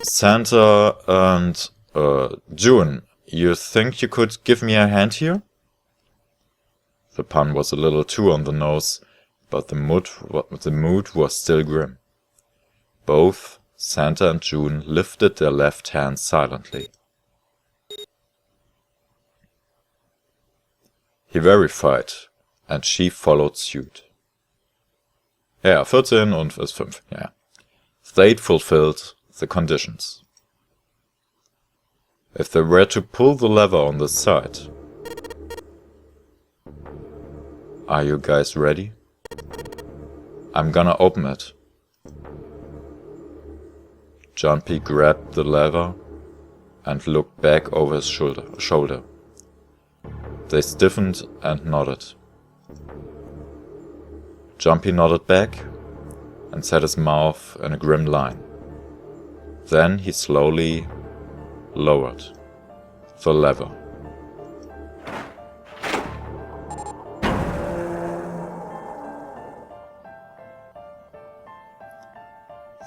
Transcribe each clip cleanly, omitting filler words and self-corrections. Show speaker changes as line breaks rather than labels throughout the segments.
Santa and June, you think you could give me a hand here? The pun was a little too on the nose, but the mood was still grim. Both Santa and June lifted their left hands silently. He verified, and she followed suit. Ja, 14 und ist 5, ja. They'd fulfilled the conditions. If they were to pull the lever on this side. Are you guys ready? I'm gonna open it. Jumpy grabbed the lever and looked back over his shoulder. They stiffened and nodded. Jumpy nodded back and set his mouth in a grim line. Then he slowly lowered the lever.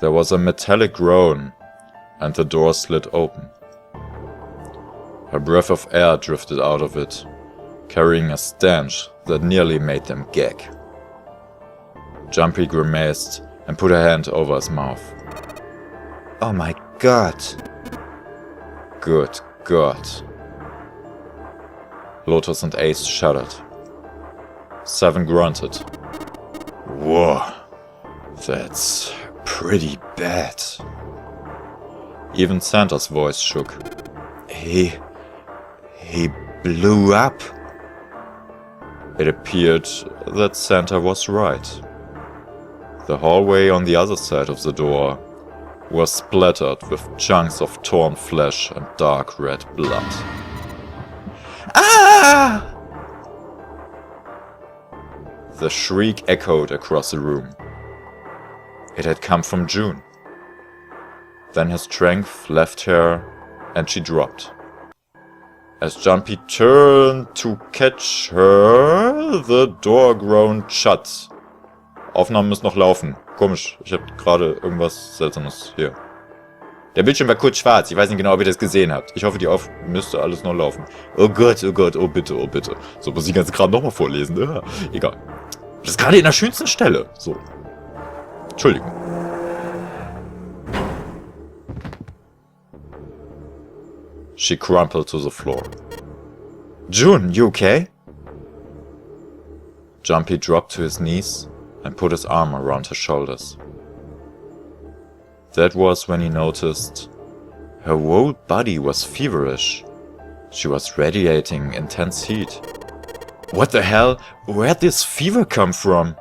There was a metallic groan, and the door slid open. A breath of air drifted out of it, carrying a stench that nearly made them gag. Jumpy grimaced and put a hand over his mouth. Oh my god! Good God. Lotus and Ace shuddered. 7 grunted. Whoa, that's pretty bad. Even Santa's voice shook. He blew up. It appeared that Santa was right. The hallway on the other side of the door was splattered with chunks of torn flesh and dark red blood. Ah! The shriek echoed across the room. It had come from June. Then her strength left her and she dropped. As Jumpy turned to catch her, the door groaned shut. Aufnahmen müssen noch laufen. Komisch, ich habe gerade irgendwas Seltsames hier. Der Bildschirm war kurz schwarz, ich weiß nicht genau, ob ihr das gesehen habt. Ich hoffe, müsste alles noch laufen. Oh Gott, oh bitte, oh bitte. So, muss ich ganz gerade nochmal vorlesen. Ja, egal. Das ist gerade in der schönsten Stelle. So. Entschuldigung. She crumpled to the floor. June, you okay? Jumpy dropped to his knees and put his arm around her shoulders. That was when he noticed her whole body was feverish. She was radiating intense heat. What the hell? Where'd this fever come from?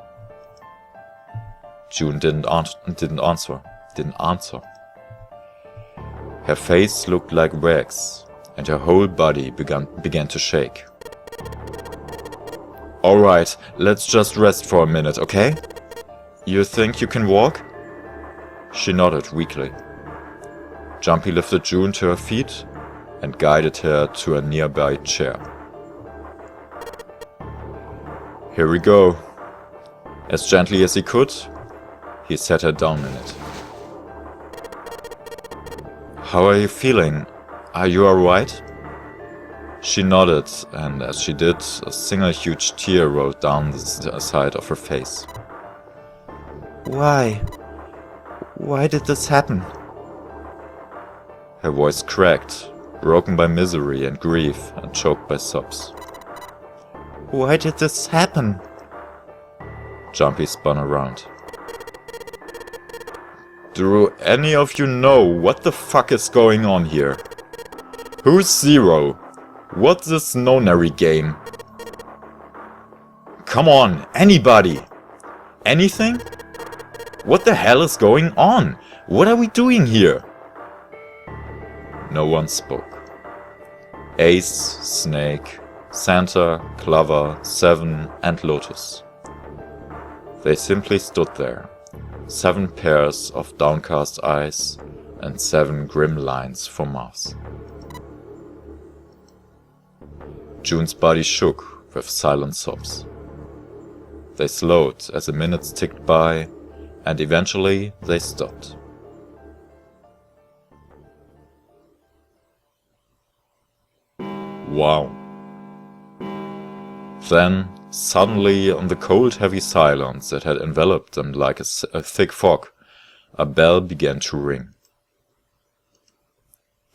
June didn't answer. Her face looked like wax, and her whole body began to shake. Alright, let's just rest for a minute, okay? You think you can walk? She nodded weakly. Jumpy lifted June to her feet and guided her to a nearby chair. Here we go. As gently as he could, he sat her down in it. How are you feeling? Are you alright? She nodded, and as she did, a single huge tear rolled down the side of her face. Why? Why did this happen? Her voice cracked, broken by misery and grief and choked by sobs. Why did this happen? Jumpy spun around. Do any of you know what the fuck is going on here? Who's Zero? What's this nonary game? Come on, anybody! Anything? What the hell is going on? What are we doing here? No one spoke. Ace, Snake, Santa, Clover, Seven, and Lotus. They simply stood there. 7 pairs of downcast eyes and 7 grim lines for mouths. June's body shook with silent sobs. They slowed as the minutes ticked by, and eventually they stopped. Wow. Then, suddenly, on the cold, heavy silence that had enveloped them like a thick fog, a bell began to ring.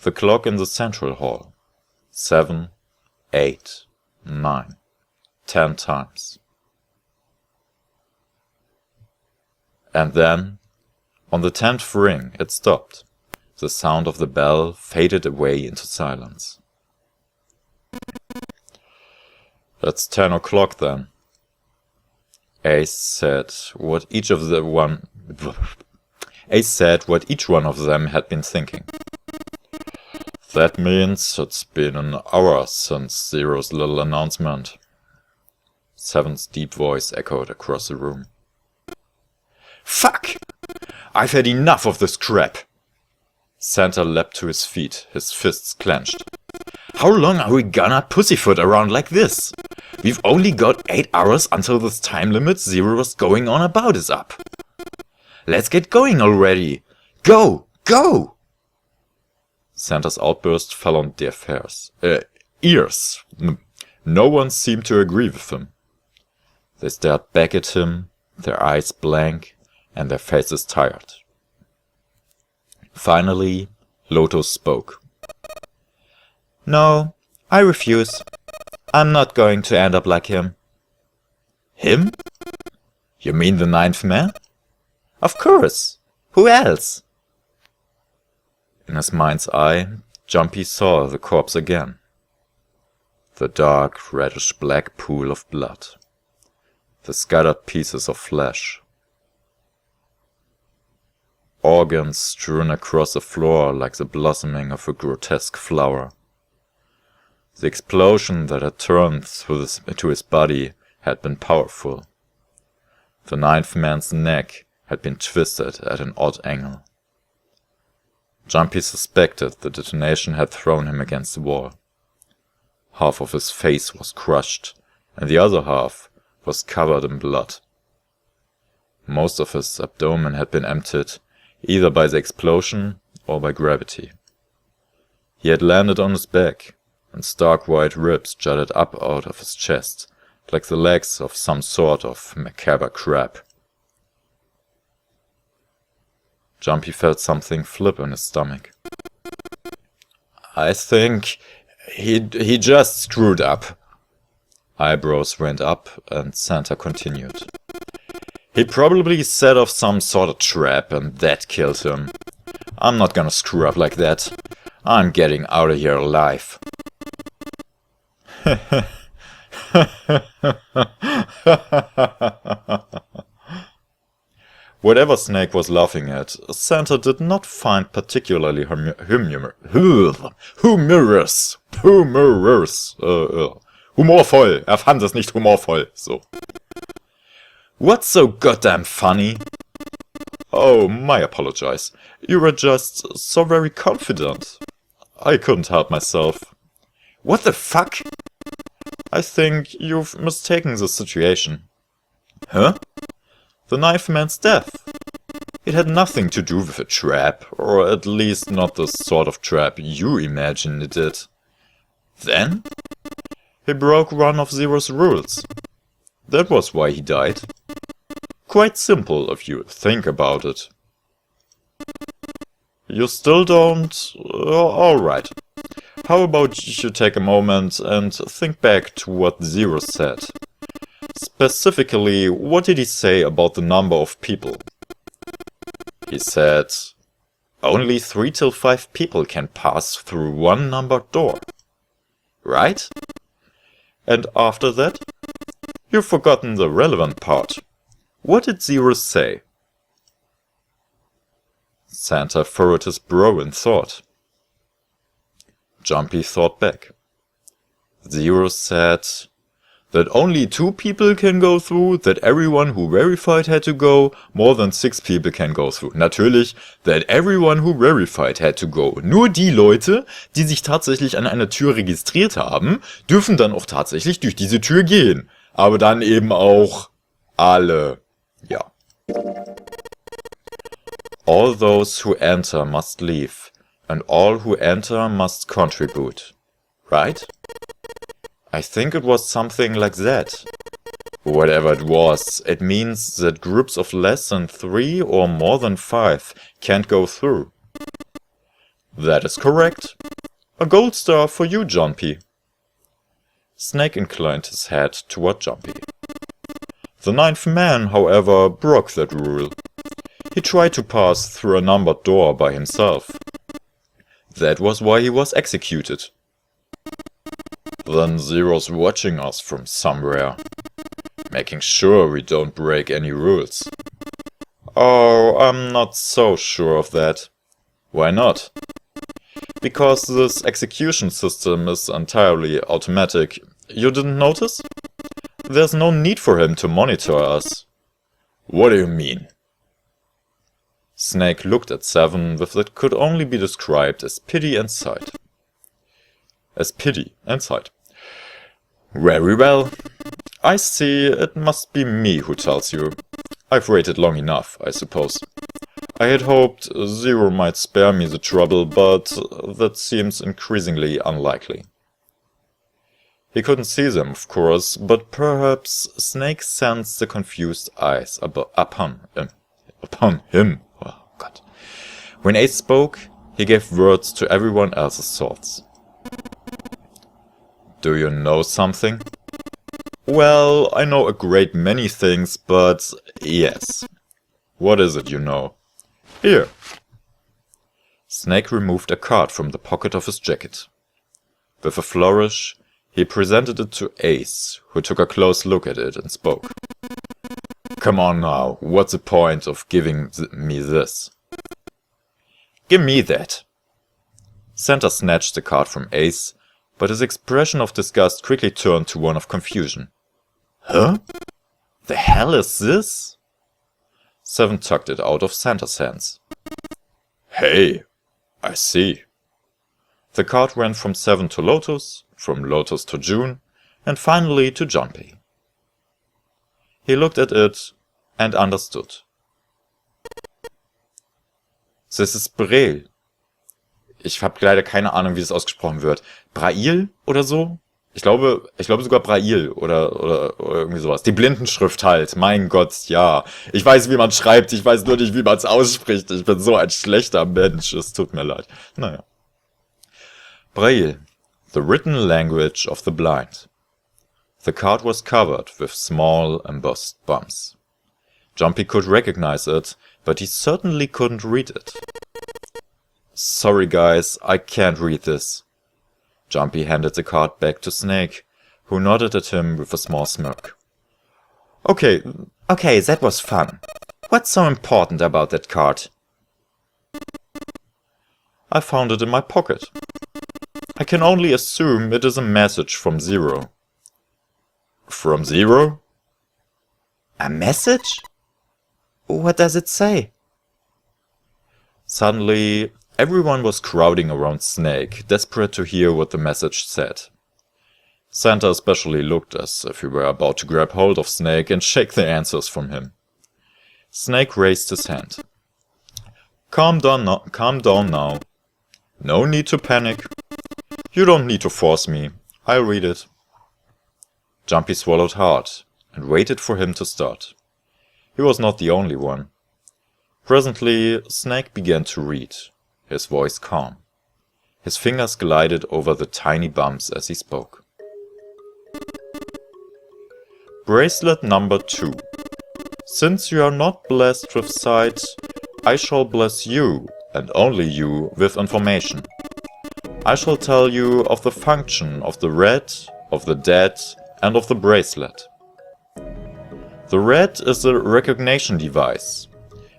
The clock in the central hall. 7, 8, 9, 10 times. And then, on the 10th ring, it stopped. The sound of the bell faded away into silence. That's 10 o'clock then. Ace said what each one of them had been thinking. That means it's been an hour since Zero's little announcement. Seven's deep voice echoed across the room. Fuck! I've had enough of this crap! Santa leapt to his feet, his fists clenched. How long are we gonna pussyfoot around like this? We've only got 8 hours until this time limit Zero's going on about is up. Let's get going already! Go! Go! Santa's outburst fell on deaf ears. No one seemed to agree with him. They stared back at him, their eyes blank, and their faces tired. Finally, Lotus spoke. No, I refuse. I'm not going to end up like him. Him? You mean the 9th man? Of course. Who else? In his mind's eye, Jumpy saw the corpse again. The dark, reddish-black pool of blood. The scattered pieces of flesh. Organs strewn across the floor like the blossoming of a grotesque flower. The explosion that had turned to his body had been powerful. The 9th man's neck had been twisted at an odd angle. Jumpy suspected the detonation had thrown him against the wall. Half of his face was crushed, and the other half was covered in blood. Most of his abdomen had been emptied, either by the explosion or by gravity. He had landed on his back, and stark white ribs jutted up out of his chest, like the legs of some sort of macabre crab. Jumpy felt something flip in his stomach. I think he just screwed up. Eyebrows went up, and Santa continued. He probably set off some sort of trap, and that killed him. I'm not gonna screw up like that. I'm getting out of here alive. Whatever Snake was laughing at, Santa did not find particularly humorvoll. Er fand es nicht humorvoll. So. What's so goddamn funny? Oh, my apologize. You were just so very confident. I couldn't help myself. What the fuck? I think you've mistaken the situation. Huh? The 9th man's death. It had nothing to do with a trap, or at least not the sort of trap you imagine it did. Then? He broke one of Zero's rules. That was why he died. Quite simple if you think about it. You still don't? Alright. How about you take a moment and think back to what Zero said? Specifically, what did he say about the number of people? He said, only 3 till 5 people can pass through one numbered door. Right? And after that? You've forgotten the relevant part. What did Zero say? Santa furrowed his brow in thought. Jumpy thought back. Zero said that only 2 people can go through, that everyone who verified had to go, more than 6 people can go through. Natürlich, that everyone who verified had to go. Nur die Leute, die sich tatsächlich an einer Tür registriert haben, dürfen dann auch tatsächlich durch diese Tür gehen. Aber dann eben auch alle. Ja. All those who enter must leave, and all who enter must contribute. Right? I think it was something like that. Whatever it was, it means that groups of less than 3 or more than 5 can't go through. That is correct. A gold star for you, Jumpy. Snake inclined his head toward Jumpy. The 9th man, however, broke that rule. He tried to pass through a numbered door by himself. That was why he was executed. Then Zero's watching us from somewhere, making sure we don't break any rules. Oh, I'm not so sure of that. Why not? Because this execution system is entirely automatic. You didn't notice? There's no need for him to monitor us. What do you mean? Snake looked at Seven with what could only be described as pity and sight. Very well. I see, it must be me who tells you. I've waited long enough, I suppose. I had hoped Zero might spare me the trouble, but that seems increasingly unlikely. He couldn't see them, of course, but perhaps Snake sensed the confused eyes upon him. Oh, God. When Ace spoke, he gave words to everyone else's thoughts. Do you know something? Well, I know a great many things, but yes. What is it you know? Here. Snake removed a card from the pocket of his jacket. With a flourish, he presented it to Ace, who took a close look at it and spoke. Come on now, what's the point of giving me this? Give me that. Santa snatched the card from Ace, but his expression of disgust quickly turned to one of confusion. Huh? The hell is this? Seven tucked it out of Santa's hands. Hey, I see. The card went from Seven to Lotus, from Lotus to June, and finally to Jumpy. He looked at it and understood. This is Braille. Ich habe leider keine Ahnung, wie das ausgesprochen wird. Braille oder so? Ich glaube sogar Braille oder irgendwie sowas. Die Blindenschrift halt. Mein Gott, ja. Ich weiß, wie man schreibt. Ich weiß nur nicht, wie man es ausspricht. Ich bin so ein schlechter Mensch. Es tut mir leid. Naja. Braille. The written language of the blind. The card was covered with small embossed bumps. Jumpy could recognize it, but he certainly couldn't read it. Sorry guys, I can't read this. Jumpy handed the card back to Snake, who nodded at him with a small smirk. Okay, that was fun. What's so important about that card? I found it in my pocket. I can only assume it is a message from Zero. From Zero? A message? What does it say? Suddenly, everyone was crowding around Snake, desperate to hear what the message said. Santa especially looked as if he were about to grab hold of Snake and shake the answers from him. Snake raised his hand. Calm down now. No need to panic. You don't need to force me. I'll read it. Jumpy swallowed hard and waited for him to start. He was not the only one. Presently, Snake began to read, his voice calm. His fingers glided over the tiny bumps as he spoke. Bracelet number 2. Since you are not blessed with sight, I shall bless you, and only you, with information. I shall tell you of the function of the red, of the dead, and of the bracelet. The red is a recognition device.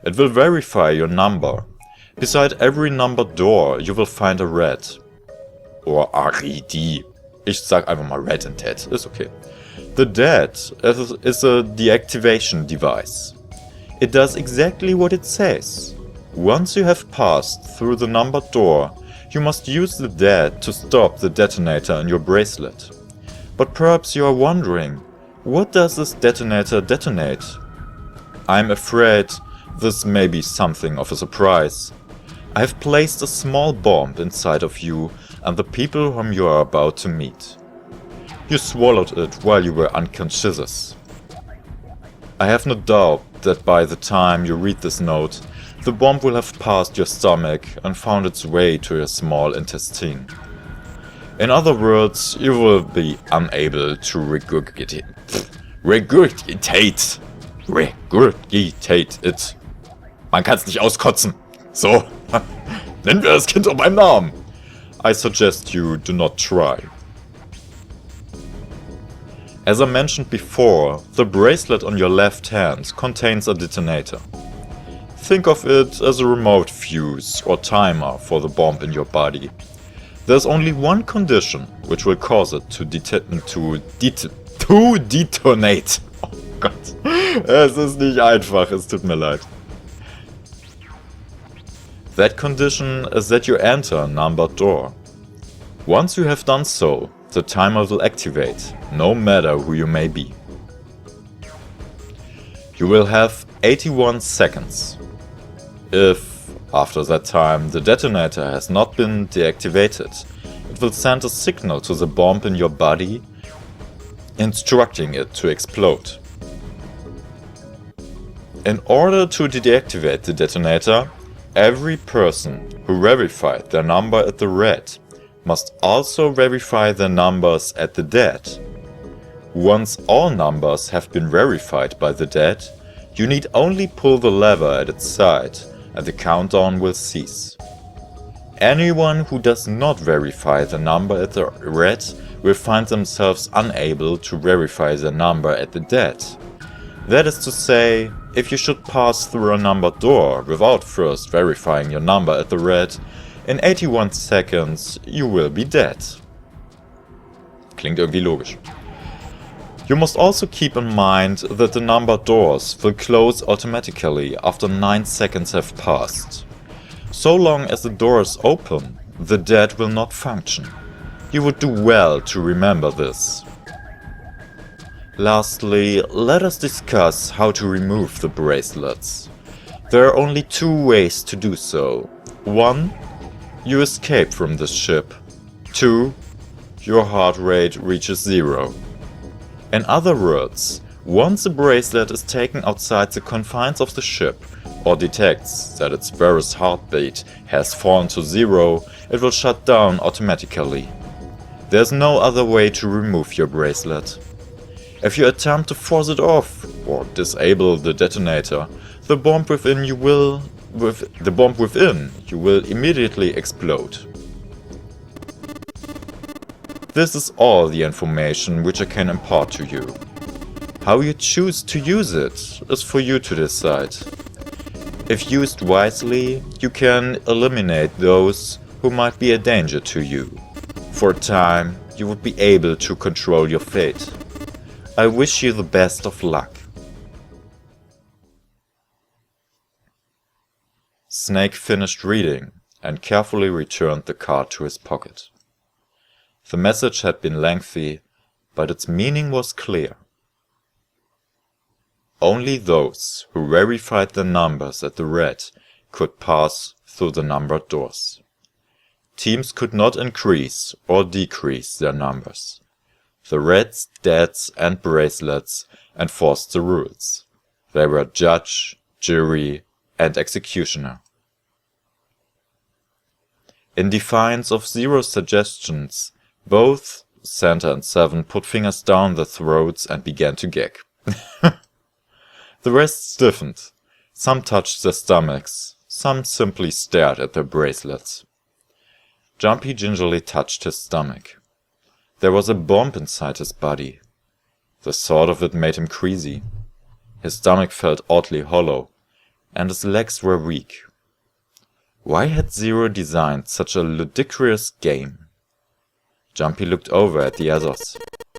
It will verify your number. Beside every numbered door you will find a red. Or RED. Ich sag einfach mal red and dead, ist okay. The dead is a deactivation device. It does exactly what it says. Once you have passed through the numbered door, you must use the dead to stop the detonator in your bracelet. But perhaps you are wondering, what does this detonator detonate? I'm afraid this may be something of a surprise. I have placed a small bomb inside of you and the people whom you are about to meet. You swallowed it while you were unconscious. I have no doubt that by the time you read this note, the bomb will have passed your stomach and found its way to your small intestine. In other words, you will be unable to regurgitate it. Man kann es nicht auskotzen. So, nennen wir das Kind beim Namen. I suggest you do not try. As I mentioned before, the bracelet on your left hand contains a detonator. Think of it as a remote fuse or timer for the bomb in your body. There's only one condition which will cause it to detonate. Oh Gott, es ist nicht einfach, es tut mir leid. That condition is that you enter a numbered door. Once you have done so, the timer will activate, no matter who you may be. You will have 81 seconds. If, after that time, the detonator has not been deactivated, it will send a signal to the bomb in your body, instructing it to explode. In order to deactivate the detonator, every person who verified their number at the red must also verify their numbers at the dead. Once all numbers have been verified by the dead, you need only pull the lever at its side and the countdown will cease. Anyone who does not verify the number at the red will find themselves unable to verify their number at the dead. That is to say, if you should pass through a numbered door without first verifying your number at the red, in 81 seconds you will be dead. Klingt irgendwie logisch. You must also keep in mind that the numbered doors will close automatically after 9 seconds have passed. So long as the door is open, the dead will not function. You would do well to remember this. Lastly, let us discuss how to remove the bracelets. There are only two ways to do so. 1. You escape from this ship. 2. Your heart rate reaches 0. In other words, once a bracelet is taken outside the confines of the ship, or detects that its various heartbeat has fallen to 0, it will shut down automatically. There's no other way to remove your bracelet. If you attempt to force it off, or disable the detonator, the bomb within you will immediately explode. This is all the information which I can impart to you. How you choose to use it is for you to decide. If used wisely, you can eliminate those who might be a danger to you. For a time, you would be able to control your fate. I wish you the best of luck. Snake finished reading and carefully returned the card to his pocket. The message had been lengthy, but its meaning was clear. Only those who verified their numbers at the red could pass through the numbered doors. Teams could not increase or decrease their numbers. The reds, deads and bracelets enforced the rules. They were judge, jury and executioner. In defiance of Zero's suggestions, both Santa and Seven put fingers down their throats and began to gag. The rest stiffened. Some touched their stomachs, some simply stared at their bracelets. Jumpy gingerly touched his stomach. There was a bomb inside his body. The thought of it made him queasy. His stomach felt oddly hollow, and his legs were weak. Why had Zero designed such a ludicrous game? Jumpy looked over at the others.